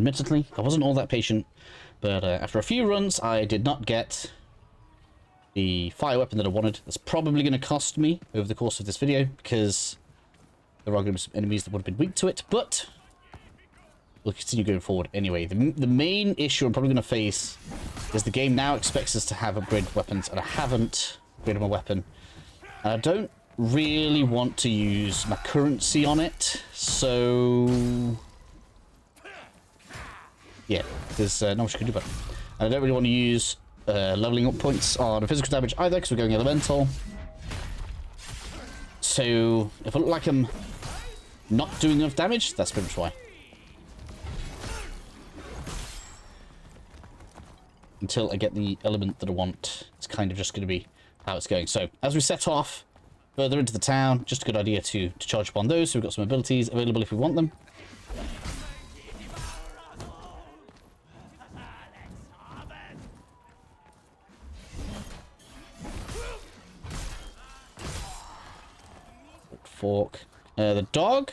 admittedly. I wasn't all that patient, but after a few runs, I did not get the fire weapon that I wanted. That's probably going to cost me over the course of this video, because there are going to be some enemies that would have been weak to it, but we'll continue going forward anyway. The main issue I'm probably going to face is the game now expects us to have upgraded weapons, and I haven't upgraded my weapon. And I don't really want to use my currency on it, so yeah, there's not much I can do about it. And I don't really want to use leveling up points on physical damage either, because we're going elemental. So if I look like I'm not doing enough damage, that's pretty much why. Until I get the element that I want, it's kind of just going to be how it's going. So as we set off further into the town, just a good idea to charge upon those. So we've got some abilities available if we want them. Fork. The dog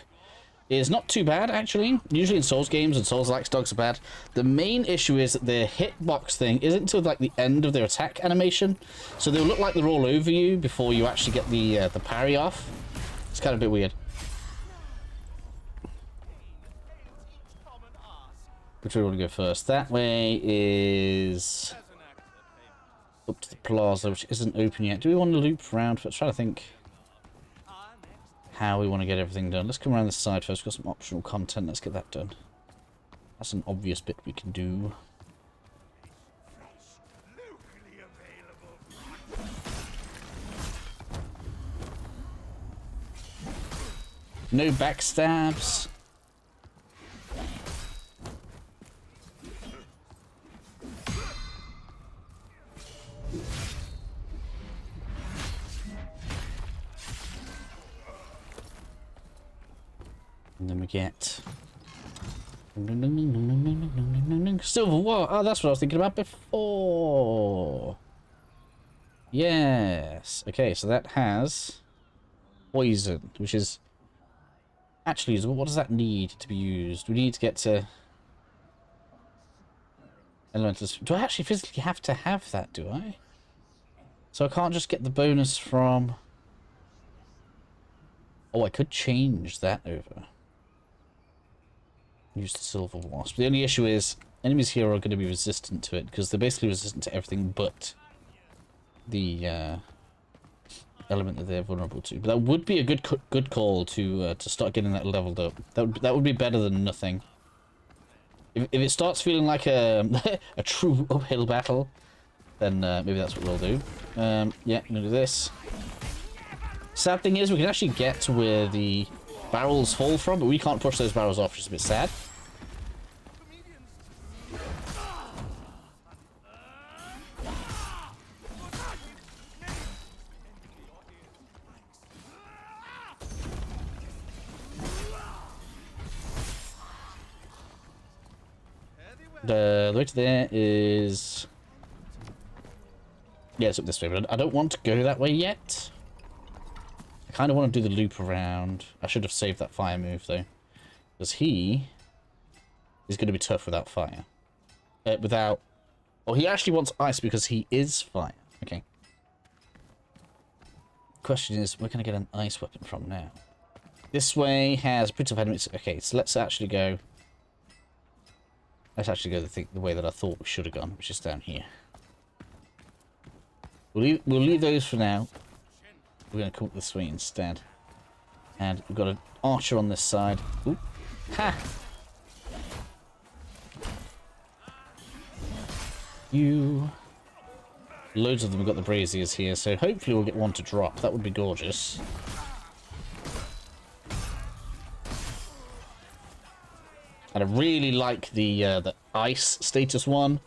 is not too bad, actually. Usually in Souls games and Souls-like dogs are bad. The main issue is that their hitbox thing isn't until like the end of their attack animation, so they'll look like they're all over you before you actually get the parry off. It's kind of a bit weird. Which way do we want to go first? That way is up to the plaza, which isn't open yet. Do we want to loop around? Let's try to think how we want to get everything done. Let's come around this side first. We've got some optional content. Let's get that done. That's an obvious bit we can do. No backstabs. And then we get silver. Whoa! Oh, that's what I was thinking about before. Yes. Okay, so that has poison, which is actually usable. What does that need to be used? We need to get to elementals. Do I actually physically have to have that? Do I? So I can't just get the bonus from. Oh, I could change that over. Use the silver wasp. The only issue is enemies here are going to be resistant to it, because they're basically resistant to everything but the element that they're vulnerable to. But that would be a good call to start getting that leveled up. That would be better than nothing. If it starts feeling like a a true uphill battle, then maybe that's what we'll do. Yeah, I'm gonna do this. Sad thing is we can actually get to where the barrels fall from, but we can't push those barrels off, which is a bit sad. The way to there is... yeah, it's up this way, but I don't want to go that way yet. I kind of want to do the loop around. I should have saved that fire move, though. Because he is going to be tough without fire. Without... well, he actually wants ice because he is fire. Okay. Question is, where can I get an ice weapon from now? This way has a pretty of enemies. Okay, so let's actually go... let's actually go the way that I thought we should have gone, which is down here. We'll leave those for now. We're going to come up this way instead. And we've got an archer on this side. Ooh. Ha! You... loads of them have got the braziers here, so hopefully we'll get one to drop. That would be gorgeous. And I really like the ice status one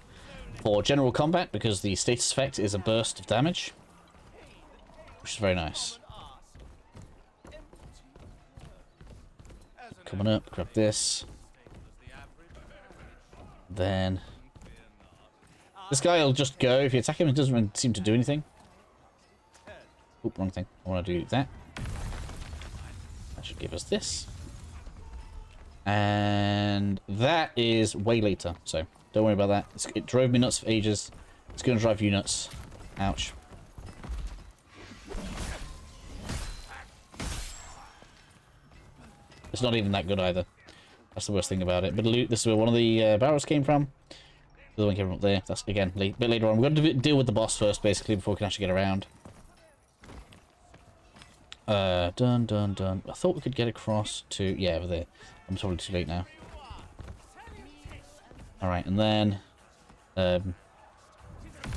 for general combat, because the status effect is a burst of damage, which is very nice. Coming up, grab this. Then this guy will just go. If you attack him, it doesn't really seem to do anything. Oop, wrong thing. I want to do that. That should give us this. And that is way later, so don't worry about that. It drove me nuts for ages. It's going to drive you nuts. Ouch. It's not even that good either. That's the worst thing about it. But loot, this is where one of the barrels came from. The other one came from up there. That's, again, a bit later on. We're going to deal with the boss first, basically, before we can actually get around. Done. I thought we could get across to... Yeah, over there. I'm probably too late now. Alright, and then...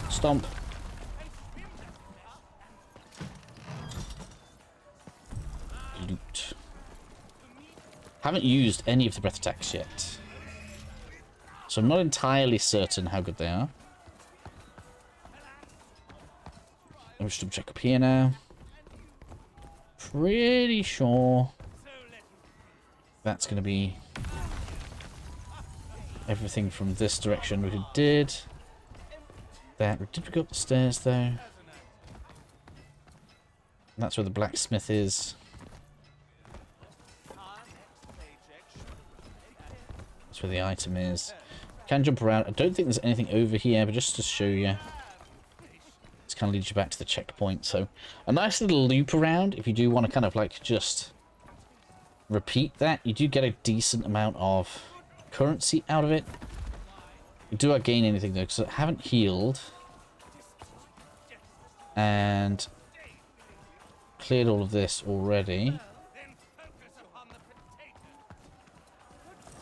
Stomp. Loot. Haven't used any of the breath attacks yet. So I'm not entirely certain how good they are. Let me just double check up here now. Pretty sure that's going to be everything from this direction we did. Did we go up the stairs though? And that's where the blacksmith is. That's where the item is. Can jump around. I don't think there's anything over here, but just to show you. This kind of leads you back to the checkpoint. So a nice little loop around. If you do want to kind of like just repeat that, you do get a decent amount of currency out of it. Do I gain anything though? Because I haven't healed. And cleared all of this already.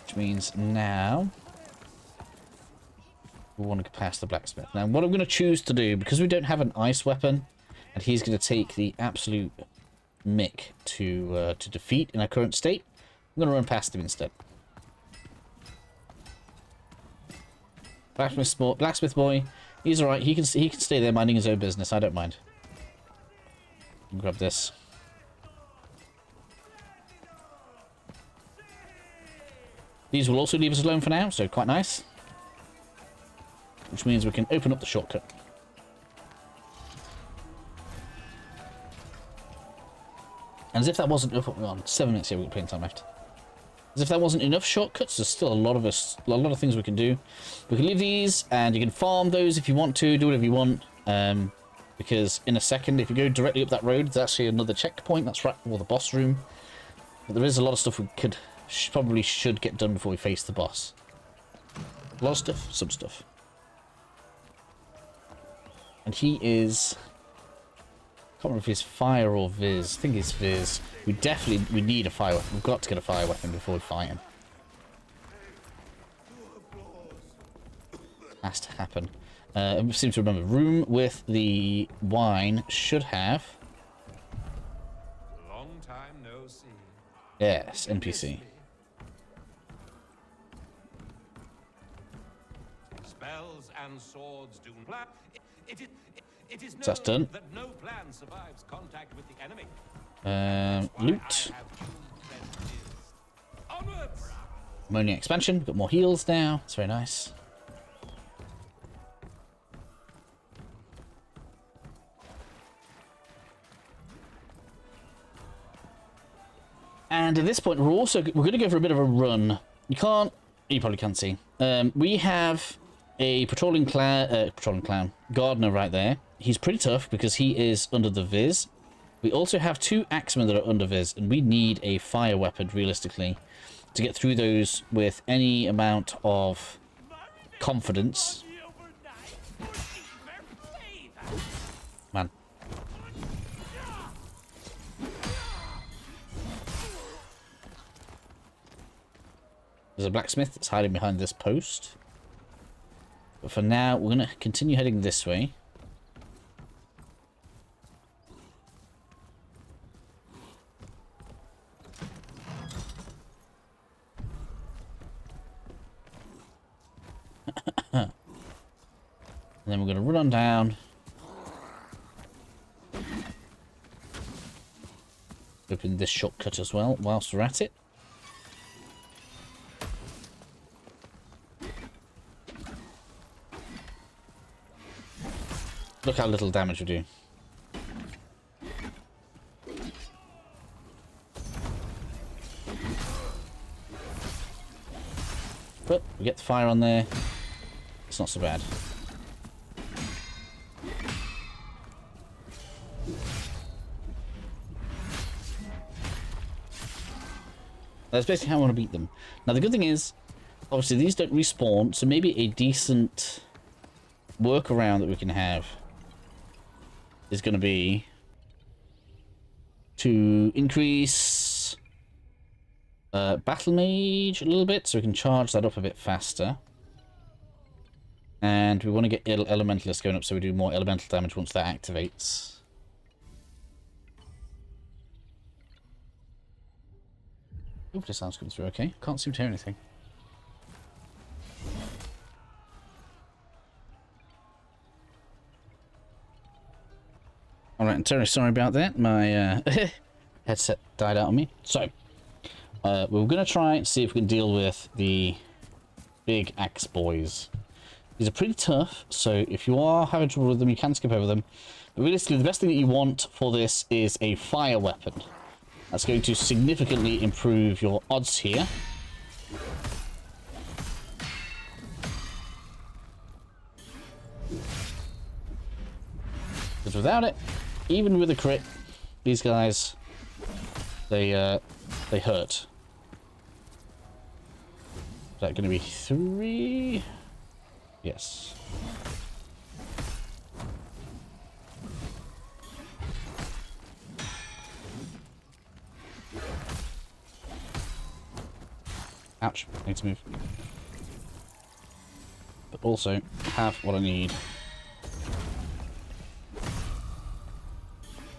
Which means now we want to get past the blacksmith. Now what I'm going to choose to do, because we don't have an ice weapon, and he's going to take the absolute mick to defeat in our current state, I'm going to run past him instead. Blacksmith boy, he's alright. He can stay there minding his own business. I don't mind. Grab this. These will also leave us alone for now, so quite nice. Which means we can open up the shortcut. And as if that wasn't enough, we're on 7 minutes here. We've got plenty of time left. As if that wasn't enough shortcuts, there's still a lot of things we can do. We can leave these, and you can farm those if you want to. Do whatever you want. Because in a second, if you go directly up that road, there's actually another checkpoint. That's right, or the boss room. But there is a lot of stuff we could probably should get done before we face the boss. A lot of stuff, some stuff. And he is... I can't remember if he's fire or Viz. I think he's Viz. We need a fire weapon. We've got to get a fire weapon before we fight him. Has to happen. I seem to remember. Room with the wine should have... Long time no see. Yes, NPC. Spells and swords do not... It is So that's done. that no plan survives contact with the enemy. Loot. Onwards! Ammonia expansion. We've got more heals now. It's very nice. And at this point, we're going to go for a bit of a run. You probably can't see. We have a patrolling clown, gardener right there. He's pretty tough because he is under the Viz. We also have 2 axemen that are under Viz, and we need a fire weapon, realistically, to get through those with any amount of confidence. Man. There's a blacksmith that's hiding behind this post. But for now, we're going to continue heading this way. And then we're going to run on down. Open this shortcut as well whilst we're at it. Look how little damage we do. get the fire on there. It's not so bad. That's basically how I want to beat them. Now, the good thing is, obviously, these don't respawn, so maybe a decent workaround that we can have is going to be to increase Battle Mage a little bit, so we can charge that up a bit faster. And we want to get Elementalist going up so we do more elemental damage once that activates. Hopefully sounds coming through okay. Can't seem to hear anything. Alright, I'm terribly sorry about that. My headset died out on me. So, we're going to try and see if we can deal with the big axe boys. These are pretty tough, so if you are having trouble with them, you can skip over them. But realistically, the best thing that you want for this is a fire weapon. That's going to significantly improve your odds here. Because without it, even with a crit, these guys, they hurt. Is that going to be 3? Yes. Ouch, I need to move. But also have what I need.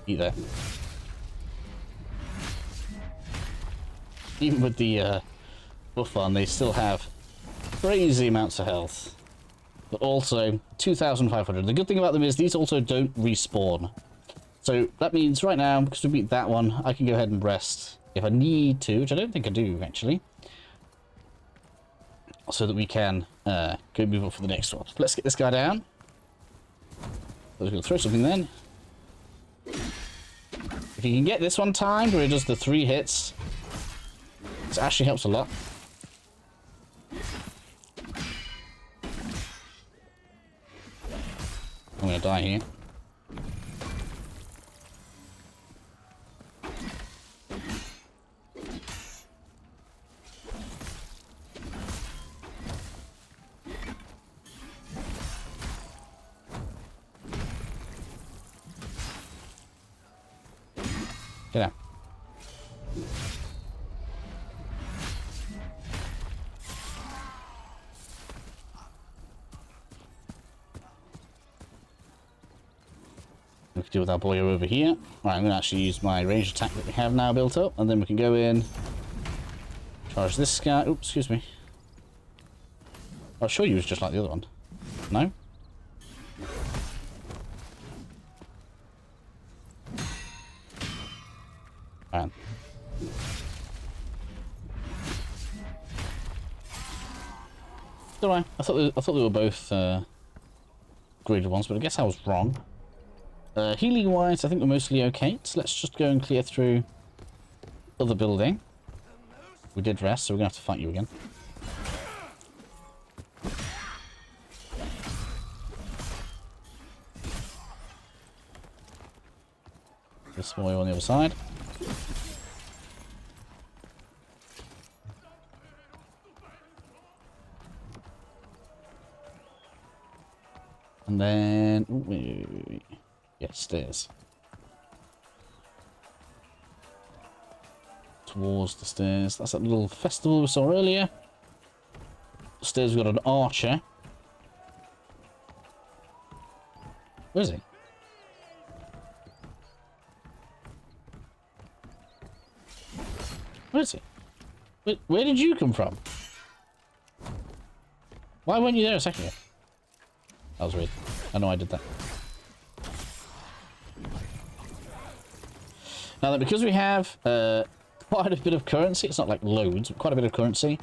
Eat that. Even with the buff on, they still have crazy amounts of health. But also 2,500. The good thing about them is these also don't respawn. So that means right now, because we beat that one, I can go ahead and rest if I need to, which I don't think I do actually. So that we can go move on for the next one. Let's get this guy down. I was going to throw something then. If you can get this one timed where it does the 3 hits, this actually helps a lot. I'm going to die here. Get out. We can deal with our boy over here. Right, I'm going to actually use my ranged attack that we have now built up, and then we can go in, charge this guy. Oops, excuse me. I'll show you it's just like the other one. No? Man. Don't worry. I thought they were both graded ones, but I guess I was wrong. Healing wise, I think we're mostly okay. So let's just go and clear through other building. We did rest, so we're gonna have to fight you again. This boy on the other side. And then... Ooh, wait. Yeah, stairs. Towards the stairs. That's that little festival we saw earlier. Upstairs we've got an archer. Where is he? Where is he? Where did you come from? Why weren't you there a second ago? That was weird. I know I did that. Now that because we have quite a bit of currency, it's not like loads, but quite a bit of currency,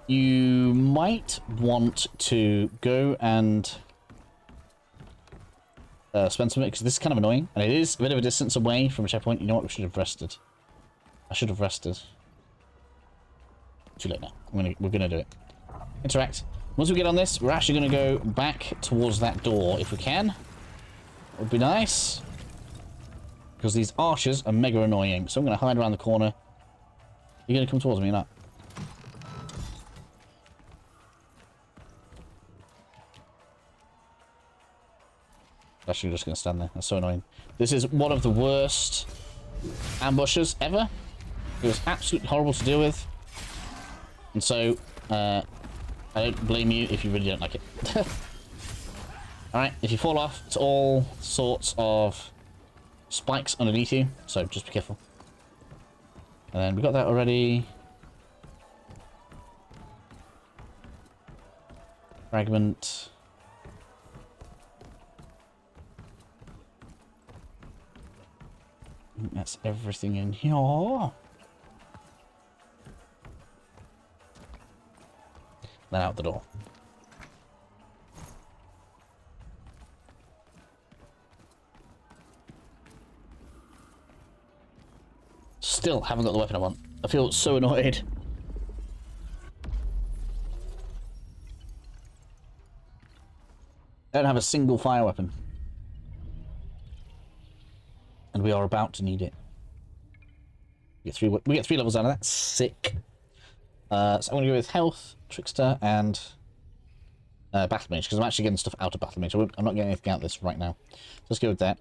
you might want to go and spend some of it, because this is kind of annoying, and it is a bit of a distance away from a checkpoint. You know what? We should have rested. I should have rested. Too late now. We're gonna do it. Interact. Once we get on this, we're actually going to go back towards that door if we can. Would be nice. Because these archers are mega annoying. So I'm going to hide around the corner. You're going to come towards me or not? Actually, just going to stand there. That's so annoying. This is one of the worst ambushes ever. It was absolutely horrible to deal with. And so, I don't blame you if you really don't like it. Alright, if you fall off, it's all sorts of spikes underneath you. So just be careful. And then we got that already. Fragment. I think that's everything in here. Then out the door. Still haven't got the weapon I want. I feel so annoyed. I don't have a single fire weapon. And we are about to need it. We get three levels out of that. Sick. So I'm going to go with Health, Trickster, and Battle Mage, because I'm actually getting stuff out of Battle Mage. I'm not getting anything out of this right now. Let's go with that.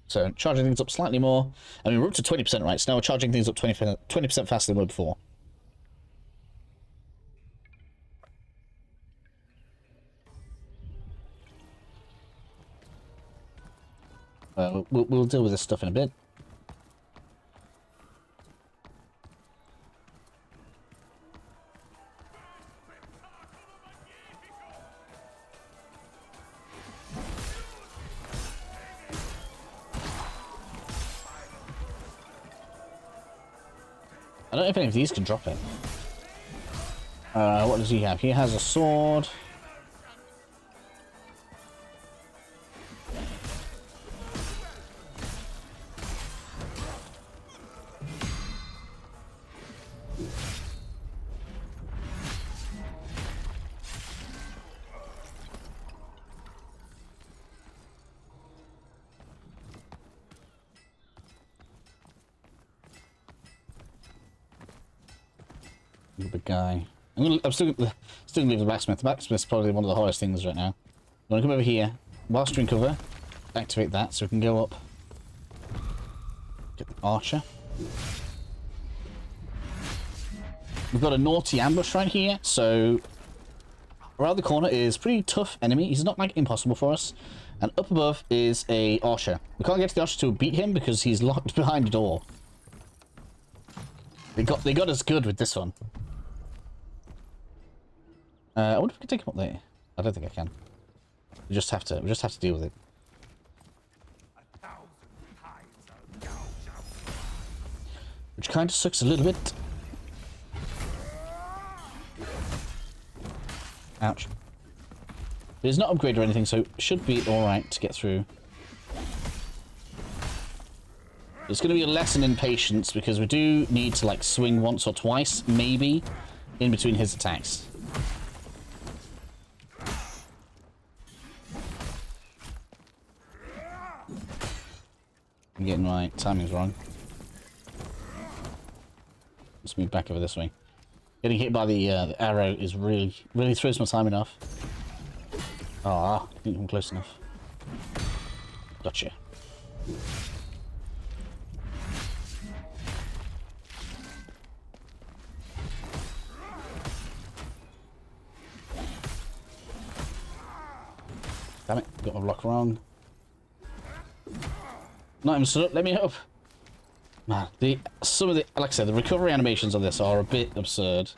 So, charging things up slightly more. I mean, we're up to 20% right, so now we're charging things up 20% faster than we were before. We'll deal with this stuff in a bit. I don't know if any of these can drop it. What does he have? He has a sword. Big guy. I'm still gonna leave the blacksmith. The blacksmith's probably one of the hardest things right now. I'm gonna come over here, whilst you're in cover, activate that so we can go up. Get the archer. We've got a naughty ambush right here, so around the corner is pretty tough enemy. He's not like impossible for us. And up above is a archer. We can't get to the archer to beat him because he's locked behind a door. They got us good with this one. I wonder if we can take him up there. I don't think I can. We just have to deal with it. Which kind of sucks a little bit. Ouch. But it's not upgraded or anything, so it should be alright to get through. It's going to be a lesson in patience because we do need to like swing once or twice, maybe, in between his attacks. I'm getting my timings wrong. Let's move back over this way. Getting hit by the arrow is really throws my timing off. Ah, I think I'm close enough. Gotcha. Damn it, got my block wrong. Not even stood up, let me up. Man, some of the, like I said, the recovery animations on this are a bit absurd.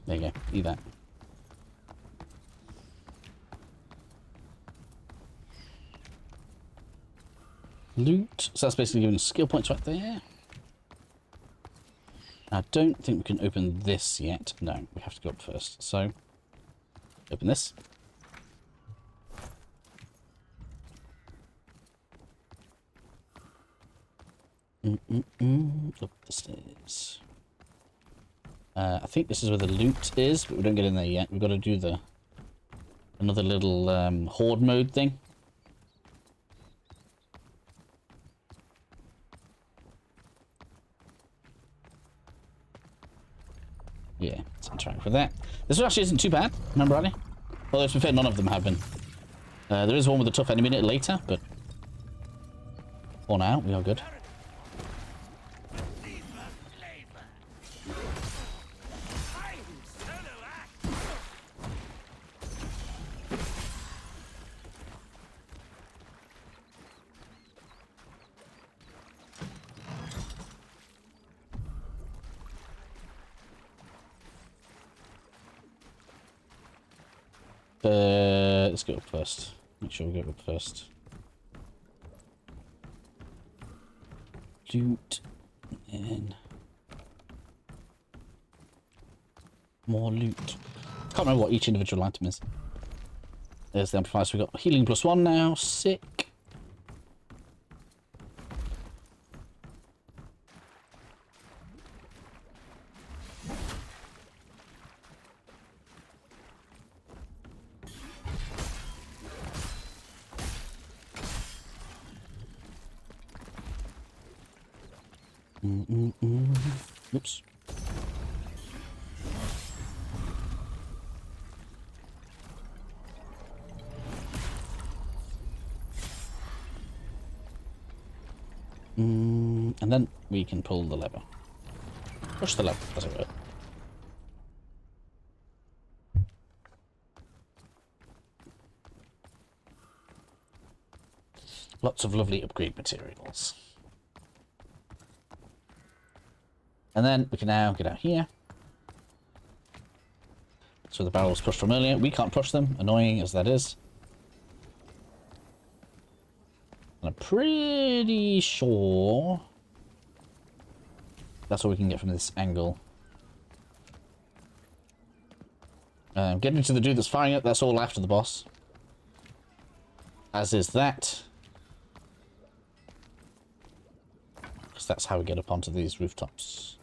There you go, eat that. Loot. So that's basically giving us skill points right there. I don't think we can open this yet. No, we have to go up first. So, open this. Up the stairs. I think this is where the loot is, but we don't get in there yet. We've got to do the another little horde mode thing. Yeah, let's interact with that. This one actually isn't too bad, remember, Ali? Although, to be fair, none of them have been. There is one with a tough enemy in it later, but for now, we are good. Let's go up first. Make sure we go up first. Loot. And more loot. Can't remember what each individual item is. There's the amplifier. So we've got healing +1 now. Sick. Oops. And then we can pull the lever. Push the lever, as it were. Lots of lovely upgrade materials. And then we can now get out here. So the barrels pushed from earlier. We can't push them, annoying as that is. And I'm pretty sure that's what we can get from this angle. Getting to the dude that's firing it, that's all after the boss. As is that. Because that's how we get up onto these rooftops.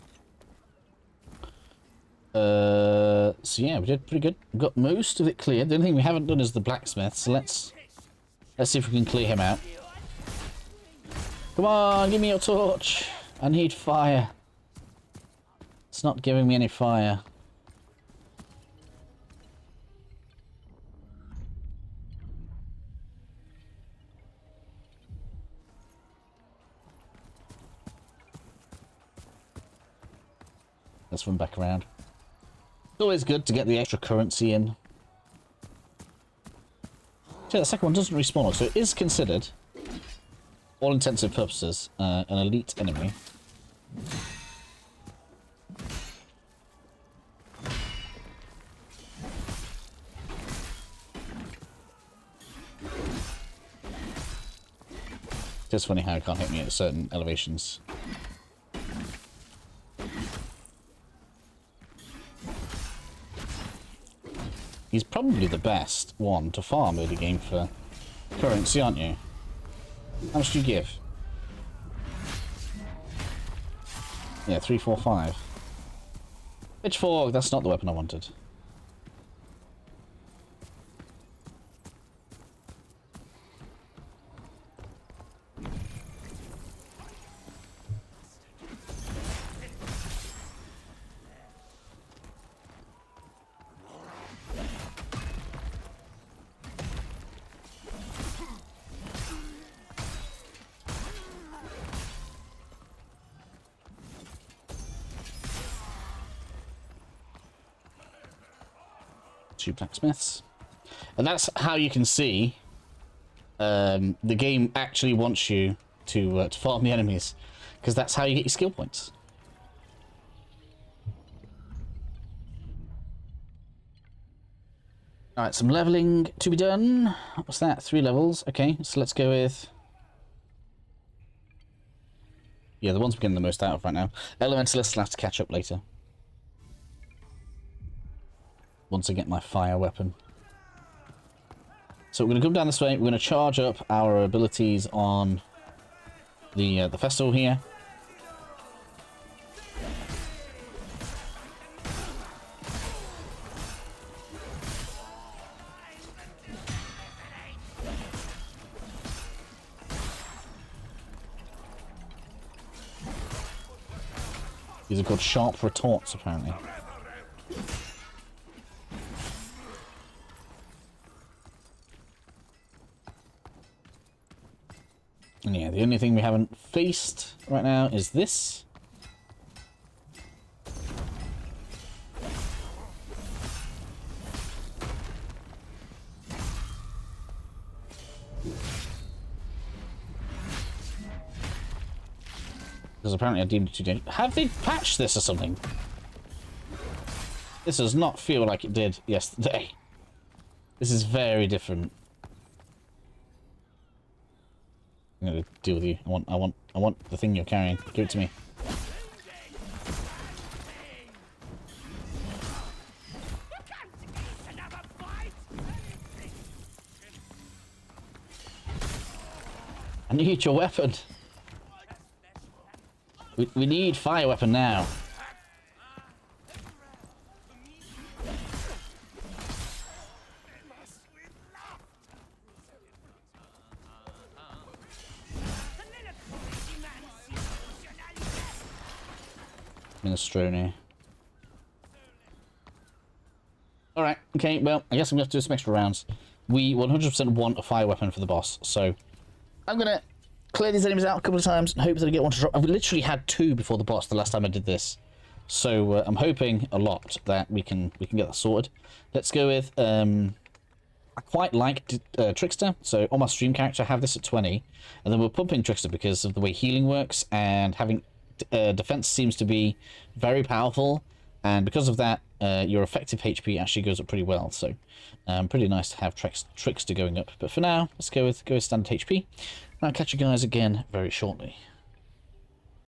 So yeah, we did pretty good. We got most of it cleared. The only thing we haven't done is the blacksmith, so let's see if we can clear him out. Come on, give me your torch. I need fire. It's not giving me any fire. Let's run back around. It's always good to get the extra currency in. So the second one doesn't respawn, so it is considered, all intensive purposes, an elite enemy. It's funny how it can't hit me at certain elevations. He's probably the best one to farm early game for currency, aren't you? How much do you give? Yeah, 3, 4, 5. Pitchfork, that's not the weapon I wanted. Two blacksmiths. And that's how you can see the game actually wants you to farm the enemies, because that's how you get your skill points. Alright, some leveling to be done. What's that? 3 levels. Okay, so let's go with... yeah, the ones we're getting the most out of right now. Elementalist will have to catch up later. Once I get my fire weapon. So we're going to come down this way. We're going to charge up our abilities on the festival here. These are called sharp retorts, apparently. And yeah, the only thing we haven't faced right now is this. Because apparently I deemed it too dangerous. Have they patched this or something? This does not feel like it did yesterday. This is very different. I'm gonna deal with you. I want the thing you're carrying. Give it to me. I need your weapon. We need fire weapon now. Minestrone. Alright, okay, well, I guess I'm going to have to do some extra rounds. We 100% want a fire weapon for the boss, so I'm going to clear these enemies out a couple of times and hope that I get one to drop. I've literally had 2 before the boss the last time I did this. So I'm hoping a lot that we can get that sorted. Let's go with, I quite like Trickster, so on my stream character I have this at 20, and then we're pumping Trickster because of the way healing works, and having defense seems to be very powerful, and because of that your effective HP actually goes up pretty well, so pretty nice to have Trickster going up. But for now, let's go with standard HP, and I'll catch you guys again very shortly.